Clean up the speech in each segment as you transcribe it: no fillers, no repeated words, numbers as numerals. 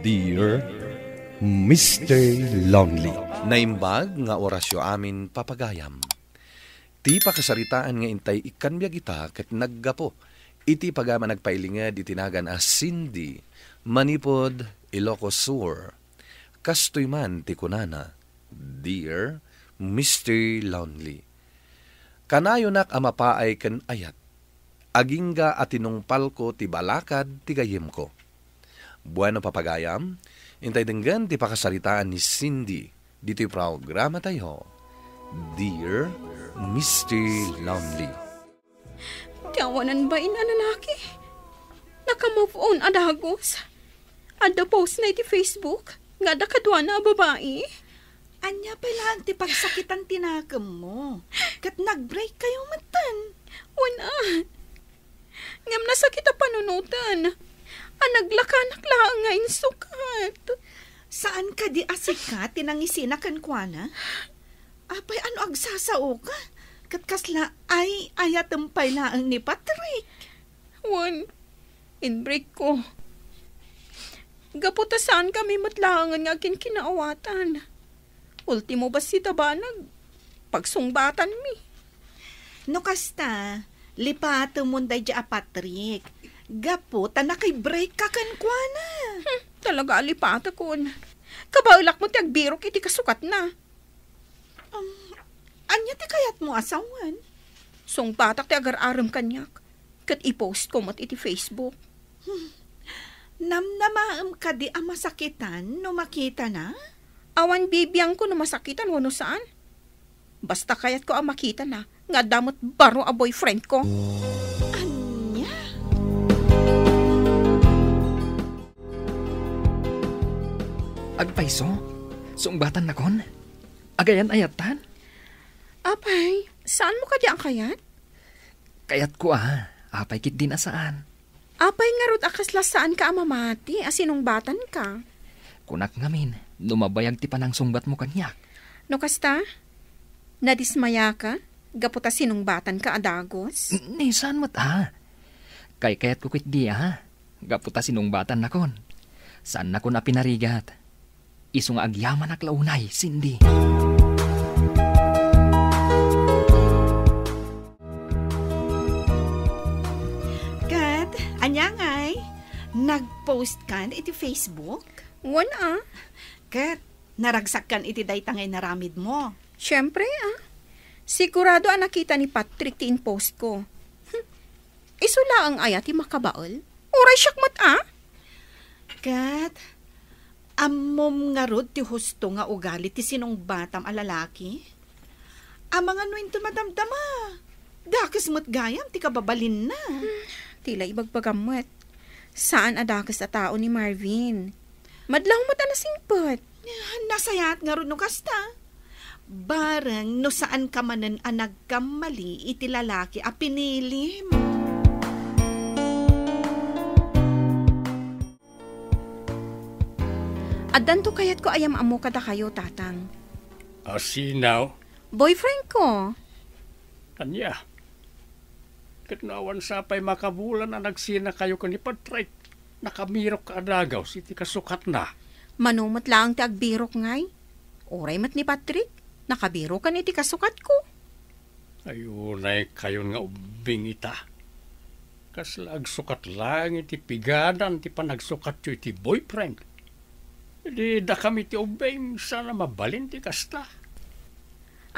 Dear Mr. Lonely. Naimbag nga orasyo amin papagayam. Ti pakasaritaan nga intay ikan biya kita ket naggapo. Iti pagama nagpailingad itinagan as Cindy, manipod Ilocos Sur. Kastoy man ti kunana, Dear Mr. Lonely. Kanayo nak amapaay ken ayat. Agingga at tinungpal ko ti balakad ti gayem ko. Bueno papagayam, intay denggan ti pakasaritaan ni Cindy. Dito'y programa tayo, Dear Mr. Lonely. Tiyawanan ba ina nanaki? Naka-move on adagos. Ada post na iti Facebook. Nga da kadwa na babae. Anya pala ti pagsakitan tinakam mo. Kat nag-break kayo matan. Wana. Ngam nasakit a panunutan. Naglakanak lang nga insukat. Saan ka di asikat tinangisina kankwana? Apay ano agsasao ka? Katkasla ay ayatampay laang ni Patrick. Wan, in-break ko. Gaputasaan kami matlangan nga kinaawatan. Ultimo ba si tabanag? Pagsungbatan mi. No kasta, lipato mo day dya Patrick. Gaputa na kay break ka kankwana. Talaga alipata kon. Kabaulak mo ti agbirok iti kasukat na. Anya ti kayat mo asawan? Sungpatak ti agar-aram kanyak. Kat i-post ko mat iti Facebook. Namnamaam ka di ang masakitan no makita na? Awan bibiyang ko no masakitan wano saan? Basta kayat ko ang makita na nga damot baro a boyfriend ko. Anya? Agpaiso? Sungbatan na kon? Agayan ayatan? Apay, saan mo ka di ang kayat? Kayat ko apay kit din asaan. Apay nga rot akasla saan ka amamati, asinong batan ka? Kunak ngamin, numabayag ti panang sungbat mo kanyak. No kasta? Nadismaya ka? Gaputa sinong batan ka adagos? Ni saan mo't kayat ko kit di gaputa sinong batan na kon. Saan na ko na pinarigat? Isong agyaman ak launay, Cindy. Anyangay, nag-post kan iti Facebook? Wana. Kat, naragsak kan iti daytangay naramid mo. Siyempre Sigurado nakita ni Patrick ti in-post ko. Isula ang ayat ti makabaol. Uray siyak mat Kat, amom nga rod ti husto nga ugali ti sinong batam alalaki. Amang ano yung tumadamdama. Dakas mo't gayam ti kababalin na. Tila ibagpagamot. Saan adakas a tao ni Marvin? Madlang mo na singpot. Nasayat nga ron no kasta. Barang no saan ka manan nagkamali iti lalaki a pinilim. Addan to kayat ko ayam amo kada kayo, tatang. Sinaw? Boyfriend ko. Kanya. Katnawan sapay makabulan na nagsina kayo ni Patrick. Nakamirok ka adagaw, siti kasukat na. Manumot lang ti agbirok ngay. Oray mat ni Patrick, nakabiro ka ni ti kasukat ko. Ayunay kayo nga ubing ita. Kaslag sukat lang iti pigadan ti panagsukat yu iti boyfriend. Di da kami ti ubing sana mabalin ti kasta.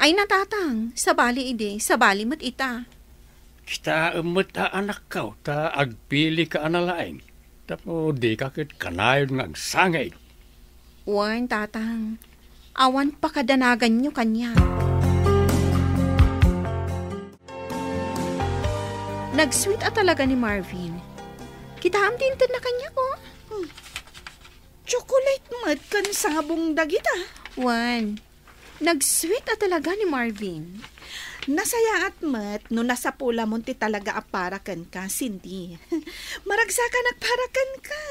Ay natatang, sabali sabali mat ita. Kita umot anak ka, ta agpili ka analaing. Tapo di ka kit kanayon nga agsangay. Wan, tatang. Awan pa kadanagan nyo kanya. Nag-sweet talaga ni Marvin. Kita amtintin na kanya ko. Chocolate mat kan sabong dagita. Wan, nag-sweet talaga ni Marvin. Nasaya at mat, no nasa pula mo ti talaga aparakan ka, Cindy. Maragsakan agparakan ka.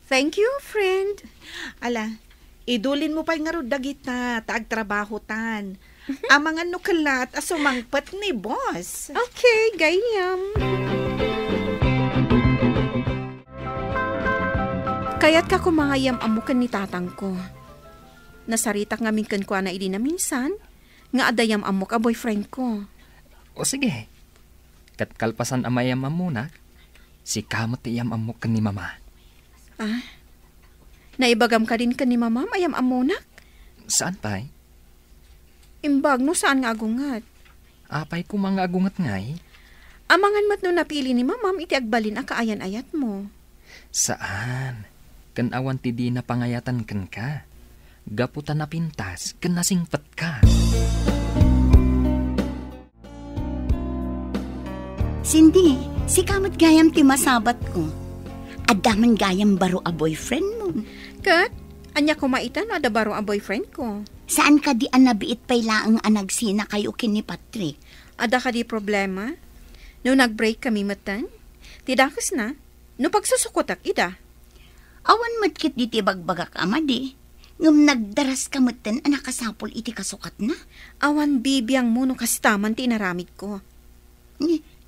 Thank you, friend. Ala, idulin mo pa'y nga ro dagita, taagtrabaho-tan. Amangan no kalat, asumangpat ni boss. Okay, gayam. Kaya't ka kumangayam amukan ni tatang ko. Nasaritak nga minkan ko na idi na minsan, nga adayam amok a boyfriend ko. O sige, katkalpasan amayam amunak, si kamot iyam amok kan ni mama. Ah, naibagam ka din ka ni mama, mayam amunak? Saan pa'y? Imbag no saan nga agungat? Apay ko mga agungat ngay. Amangan mat no napili ni mamam, iti agbalin a kaayan-ayat mo. Saan? Kan awan ti di na pangayatan kan ka. Gaputan na pintas, kan nasingpat ka. Cindy, si kamot gayam ti masabat ko. Adaman gayam baro a boyfriend mo. Kat, anya kumaitan ada baro a boyfriend ko. Saan ka di anabiit pay laang anagsina kayo kin ni Patrick? Ada ka di problema? No nag-break kami matan, tidakas na, no pagsusukotak ida. Awan matkit di ti bagbagak amadi. Ngum nagdaras ka matan anak kasapol iti kasukat na. Awan bibiyang mo no kastaman tinaramid ko.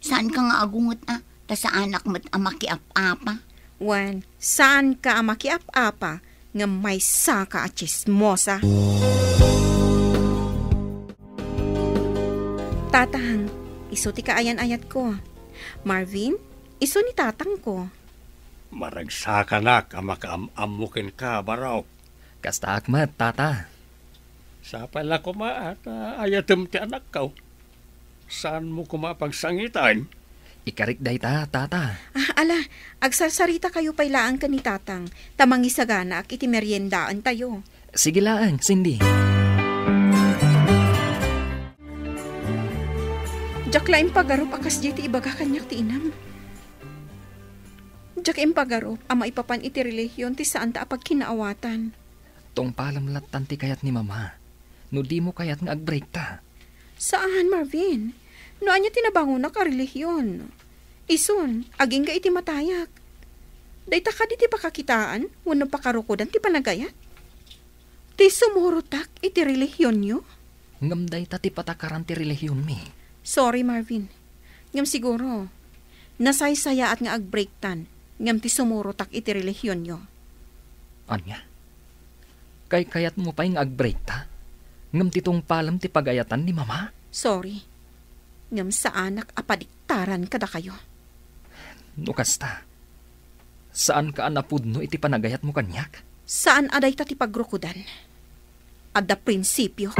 Saan ka nga agungot na? Ta sa anak mat amakiap-apa? Wan, saan ka amakiap-apa nga may saka at chismosa? Tatang, iso ti kaayan-ayat ko. Marvin, iso ni tatang ko. Maragsaka na ka makaamamukin ka, baraw. Kasta akmat, tata. Sa pala kuma at ayatem ti anak ka. Saan mo kumapagsangitan? Ikarik day ta, tata. Ala, agsarsarita kayo pailaan ka ni tatang. Tamang isagana ak iti meriendaan tayo. Sige lang, Cindy. Diyak laing pagarup akas jiti ibaga kanyak ti inam. Diyak im pagarup ama ipapan iti relihiyon ti saan ta apag kinaawatan. Tong palamlatan ti kayat ni mama. No di mo kayat nga agbreak ta. Saan, Marvin? No anya tinabangon na ka relihiyon. Isun, aging ka iti matayak. Dayta ka di ti pakakitaan, wano pakarukodan ti panagayat. Ti sumurutak iti relihiyon nyo? Ngam day ta ti patakaran ti relihiyon mi. Sorry, Marvin. Ngam siguro, nasaysaya at nga agbreaktan, ngam ti sumurutak iti relihiyon nyo. Anya? Kay kayat mo pa yung agbreak ta? Ngam titong palam ti pagayatan ni mama? Sorry. Ngam sa anak apadiktaran kada kayo. Nukasta. Saan ka anapudno iti panagayat mo kanyak? Saan aday ta ti pagrukudan? Adda prinsipyo.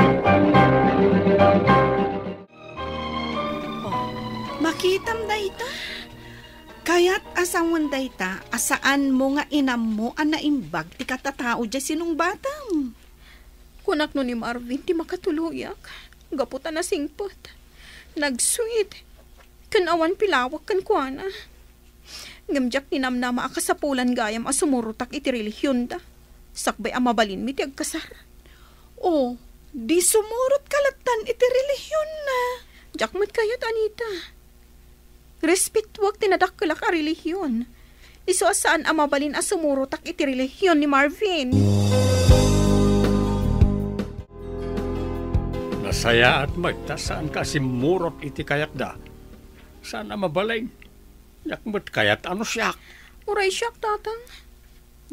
Makitam dayta. Kaya't asawan dayta, asaan mo nga inam mo ang naimbag ti katatao dya sinong batam. Kunak no ni Marvin ti makatuluyak. Gaputan na singpot. Nag-sweet. Kanawan pilawak kan kuana. Ngamjak ni namnama akasapulan gayam asumurutak iti relihiyon da. Sakbay amabalin mi ti agkasar. Oh, di sumurot kalatan iti relihiyon na. Jakmat kayat Anita. Respetwag tinadakkelak a relihiyon. Iso saan amabalin asumurutak iti relihiyon ni Marvin. Nasaya at magtasaan ka simurot iti kayat da. Sana mabalay. Yakmat kayat ano siyak. Uray siyak, tatang.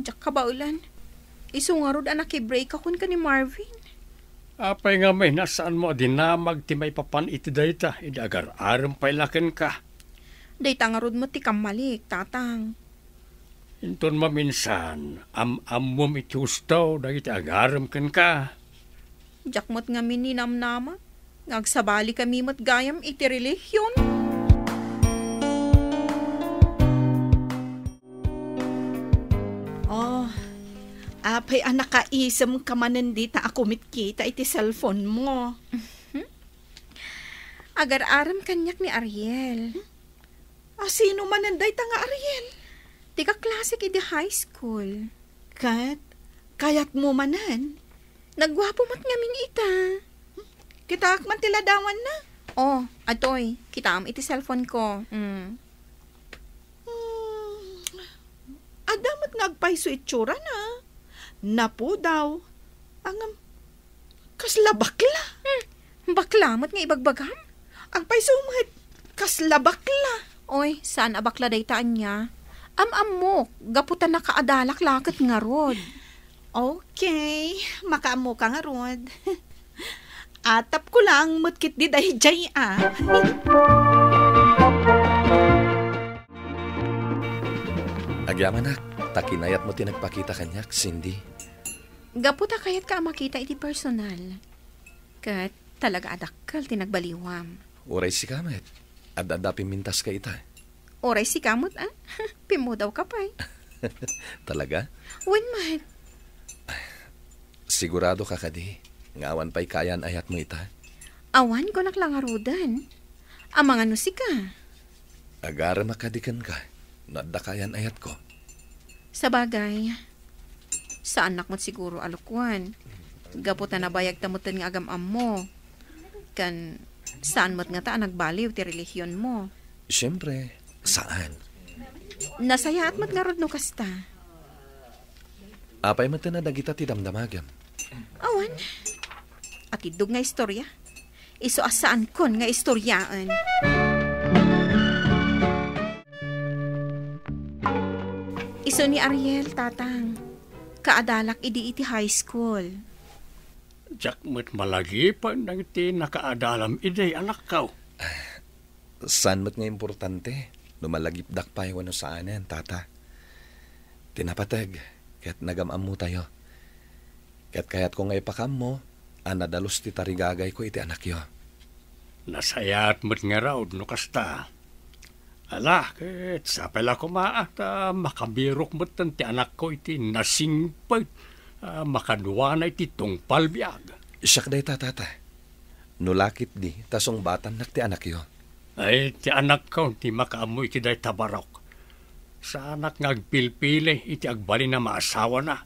Jak kabaulan. Iso nga rod anak i-break akon ka ni Marvin. Apay nga may nasaan mo dinamag ti may papan iti dayta. Idagar-aram pailaken ka. Dayta nga rod mo ti kamalik, tatang. Inton maminsan, am-amom iti hustaw, dagiti agaram ken ka. Jakmot nga mininamnama. Ngagsabali kami mat gayam iti relihiyon. Oh, apay anak kaisam ka manandita ako mitkita iti cellphone mo. Agar-aram kanyak ni Ariel. Sino mananday ta nga Ariel? Tika klasik iti high school. Kat, kayat mo manan. Nagwapo mat ngamin ita. Kita akman tiladawan na. Oh, atoy, kita am iti cellphone ko. Adamat nagpaiso itsura na. Napo daw. Angam, kasla bakla. Bakla mat nga ibagbagam. Ang paiso mga kasla bakla. Oy, saan abakla daytaan niya? Am-am mo, gaputan na kaadalak lakit nga rod. Okay, makaamo ka nga rod. Atap ko lang, mutkit di dahi jay Agyamanak, takinayat mo tinagpakita kanyak, Cindy. Gaputa kayat ka makita iti personal. Kat talaga adakal tinagbaliwam. Uray si kamet. Adada pimintas ka ita. Oray si kamot Pimo daw ka pa'y. Talaga? Wen man. Sigurado ka kadi. Ngawan pa'y kayan ayat mo ita. Awan ko naklangarudan. Amang ano si ka? Agara makadikan ka. Nadda kayan ayat ko. Sa bagay, sa anak mo't siguro alukwan. Gaputan na bayag tamutan nga agam-am mo. Kan, saan mo't nga ta nagbaliw ti relihiyon mo? Siyempre, saan? Nasaya at matngarod no kasta. Apay man na dagita ti damdamagam. Awan. At idog nga istorya. Iso asaan kon nga istoryaan. Iso ni Ariel, tatang. Kaadalak idi iti high school. Jack mo't malagi pa nang iti nakaadalam iday anak kaw. Saan mo't nga importante? Lumalagipdak pa yung ano saanan, tata. Tinapatag, kaya't nagamam mo tayo. Kaya't ko nga ipakam mo, anadalos ti tarigagay ko iti anak yo. Nasayat mo't nga raw, no kasta. Ala, ket sapela ko maat, makabirok mo't ti anak ko iti nasingpay, makaduwa na iti tungpal biyag. Siyak day tata. Nulakit di, tasong batan nak ti anak yo. Ay, ti anak ko, ti makaamoy iti day tabarok. Sa anak ngagpilpili, iti agbali na maasawa na.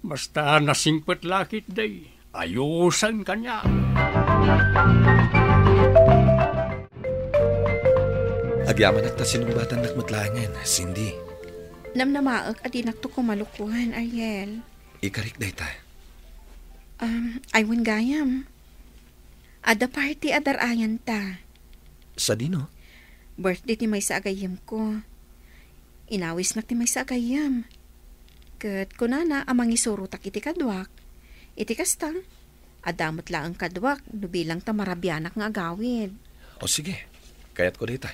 Basta nasingpet lakit day, ayusan kanya. Agyaman at tasinubatan nakmatlangan, Cindy. Namnamaag at inakto ko malukuhan, Ariel. Ikarik day ta. Aywan gayam. Ada party adarayan ta. Sa dino? Birthday ti may sa agayam ko. Inawis nak ti may sa agayam. Kat kunana amang isurutak iti kadwak. Iti kastang, adamot lang ang kadwak, nubilang ta marabyanak nga agawid. O sige, kayat ko day ta.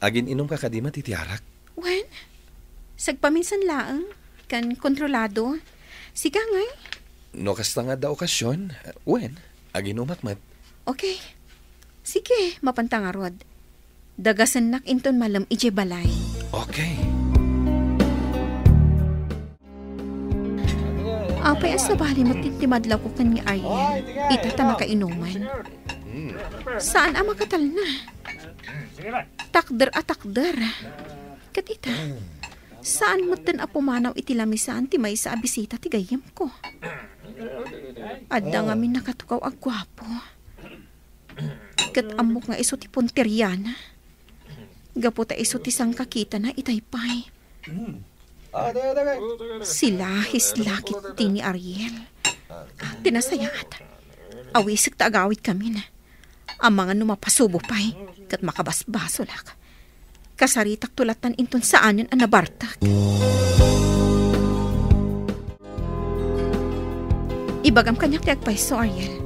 Agin inom ka kadima titiarak? Wen, sagpaminsan laang, kan kontrolado. Siga ngay. No kasta nga da okasyon, wen, agin umakmat. Okay. Sige, mapantangarod. Dagasan nak inton malam ije balay. Okay. Apay as nabali mo tintimadlaw ko kan ni Ariel. Itata na kainuman. Saan ang makatal na? Takder at takder. Kat ita, saan mo tin apumanaw itilamisan ti may sa abisita ti gayam ko? Adda nga min nakatukaw ag gwapo. Kat amok nga iso ti punteriana. Gaputa iso ti sang kakita na itaypay. Sila hislakit ti ni Ariel. Tinasayat. Awisik ta agawit kami na. Ang mga numapasubo pa'y kat makabasbasolak. Kasaritak tulatan inton saanin ang nabartak. Ibagam kanyak ti agpaiso, Ariel.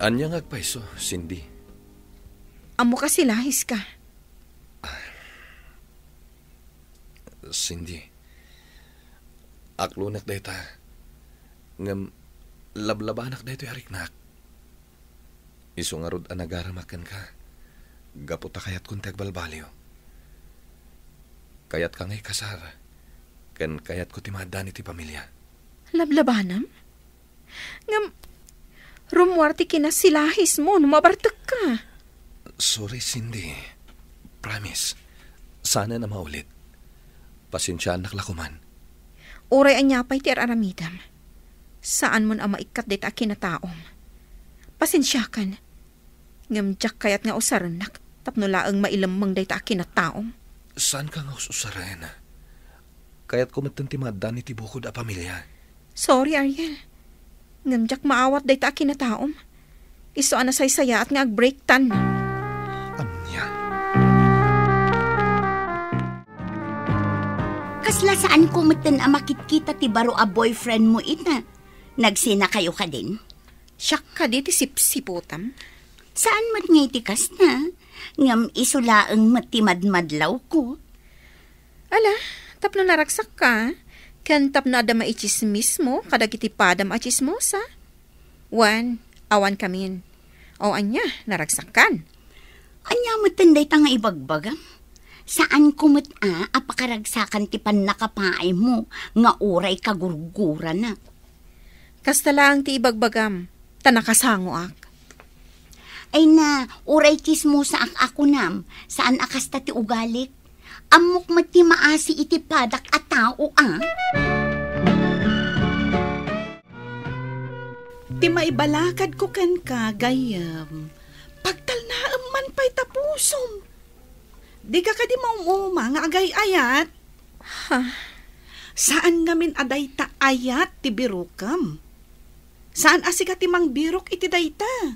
Anyang agpaiso, Cindy. Amo ka silahis ka. Cindy. Aklunak day ta. Ngam lablabanak day to yariknak. Iso nga rod anagaramakan ka. Gaputa kayat kung tagbalbalyo. Kayat ka ngay kasar. Kan kayat ko timadan iti pamilya. Lablabanam? Ngam, rumwarti kinasilahis mo, numabartak ka. Sorry, Cindy. Promise. Sana na maulit. Pasensyaan naklakuman. Oray anyapay ti araramidam. Saan mon ang maikat dit a kinataom? Pasensyakan. Ngamjak kayat nga usarenak. Tapno laang mailamang day ta a kinataom. Saan ka nga usaren? Kayat kumatantimadan iti bukod a pamilya. Sorry, Ariel. Ngamjak maawat day ta a kinataom. Iso anasay saya at nga ag-break tan. Anya. Kasla saan kumatan ang makikita ti baro a boyfriend mo ina? Nagsina kayo ka din? Siyak ka di ti sipsiputam. Saan mat nga itikas na? Ngam isulaang matimadmadlaw ko. Ala, tapno naraksak ka. Kan tapno ada maichismis mo, kadag iti padam a chismosa. Awan kamin. O anya, naraksakan. Anya mo tanday ta nga ibagbagam? Saan kumot apakaragsakan ti pan nakapaay mo nga uray kagurgura na? Kasta lang ti ibagbagam, tanakasango ak. Ay na, uray kismo sa ako nam, saan akasta ti ugalik? Amok mati maasi iti padak at tao Ti maibalakad ko ken ka, gayam. Pagtal na man pa'y tapusom. Di ka di maumuma nga agay ayat. Saan ngamin aday ta ayat ti birukam? Saan asika ti mang birok iti dayta?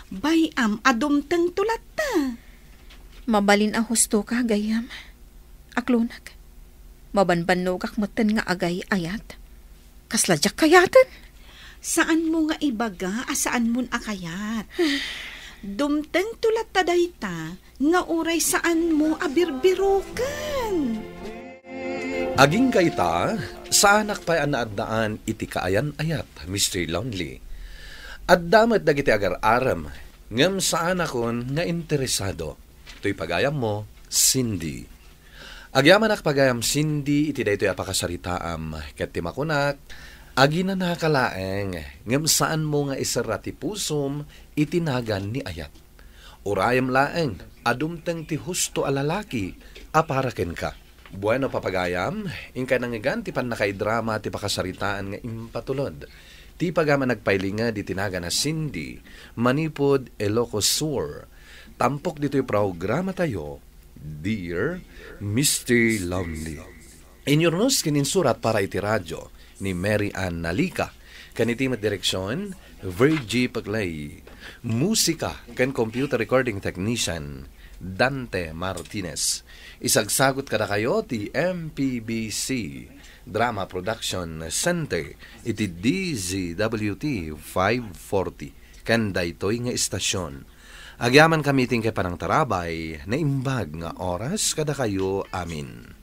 Bayam adumteng tulat ta. Mabalin ang husto ka, gayam. Aklunak. Mabanbanog akmatan nga agay ayat. Kasladyak kayatan. Saan mo nga ibaga, saan mo akayat? Dumteng tulat ta dayta, nga uray saan mo abirbirukan. Aging kaita, saanak pa anaadaan iti kaayan ayat, Mr. Lonely. At damat dagiti agar-aram, ngam saan akon nga interesado. To'y pagayam mo, Cindy. Agyaman ak pagayam Cindy, iti daytoy apakasaritaam, ket timakunak, agi na nakalaeng, ngam saan mo nga isarati pusom, itinagan ni ayat. Urayam laeng, adumteng ti husto alalaki, aparaken ka. Bueno papagayam, ingka nangigan ti pan nakaidrama ti pakasaritaan nga impatulod. Ti pagama nagpailinga di tinaga na Cindy, manipod Ilocos Sur. Tampok dito'y programa tayo, Dear Mr. Lonely. Inyornos kininsurat para iti radyo ni Mary Ann Nalika. Kanitimat direksyon, Virgie Paglay. Musika kan computer recording technician, Dante Martinez. Isagsagot kada kayo ti MPBC Drama Production Center iti DZWT 540 kanda ito'y nga istasyon. Agyaman kami ting kay panang tarabay na imbag nga oras kada kayo amin.